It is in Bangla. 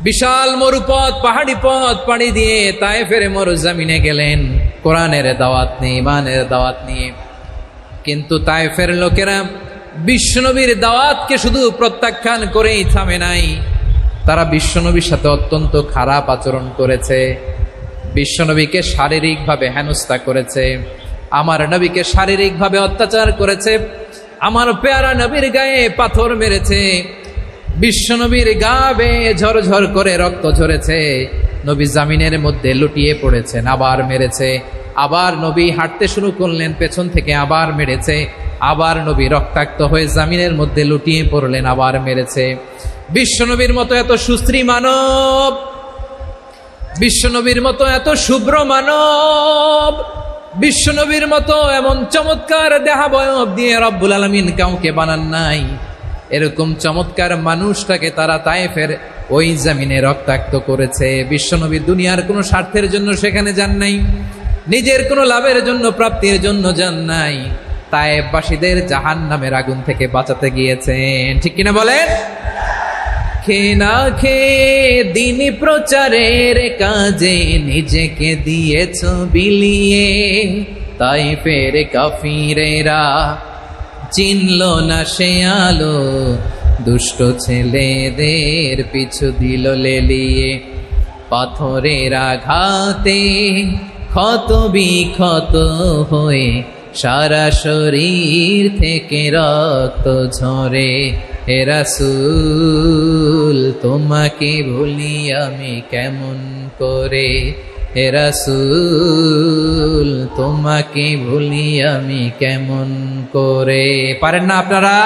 বিশাল মরুপথ, পাহাড়ি পথ পাড়ি দিয়ে তায়েফের মরুজমিনে গেলেন কোরআনের দাওয়াত নিয়ে, ইমানের দাওয়াত নিয়ে। কিন্তু তায়েফের লোকেরা বিশ্বনবীর দাওয়াতকে শুধু প্রত্যাখ্যান করেই থামে নাই, তারা বিশ্বনবীর সাথে অত্যন্ত খারাপ আচরণ করেছে, বিশ্বনবীকে শারীরিকভাবে হেনস্থা করেছে, আমার নবীকে শারীরিকভাবে অত্যাচার করেছে, আমার পেয়ারা নবীর গায়ে পাথর মেরেছে, বিশ্বনবীর গা বেয়ে ঝরঝর করে রক্ত ঝরেছে, নবী জামিনের মধ্যে লুটিয়ে পড়েছেন, আবার মেরেছে, আবার নবী হাঁটতে শুরু করলেন, পেছন থেকে আবার মেরেছে, আবার নবী রক্তাক্ত হয়ে জামিনের মধ্যে লুটিয়ে পড়লেন, আবার মেরেছে। বিশ্বনবীর মতো এত সুশ্রী মানব, বিশ্বনবীর মতো এত শুভ্র মানব, বিশ্বনবীর মতো এমন চমৎকার দেহাবয়ব দিয়ে রব্বুল আলামিন কাউকে বানান নাই। এরকম চমৎকার মানুষটাকে তারা তায়েফের ওই জমিনে রক্তাক্ত করেছে। বিশ্বনবী দুনিয়ার কোনো স্বার্থের জন্য সেখানে যান নাই, নিজের কোনো লাভের জন্য, প্রাপ্তির জন্য যান নাই, তায়েফবাসীদের জাহান্নামের আগুন থেকে বাঁচাতে গিয়েছেন। ঠিক কিনা বলেন? খেয়ে না খেয়ে দিন প্রচারের কাজে নিজেকে দিয়েছ বিলিয়ে, তায়েফের কাফিরেরা চিনল না সে আলো, দুষ্ট ছেলেদের পিছু দিল লেলিয়ে, পাথরের আঘাতে ক্ষত বিক্ষত হয়ে সারা শরীর থেকে রক্ত ঝরে। হে রাসূল তোমাকে ভুলি আমি কেমন করে, হে রাসূল তোমাকে ভুলি আমি কেমন করে। পারেন না আপনারা?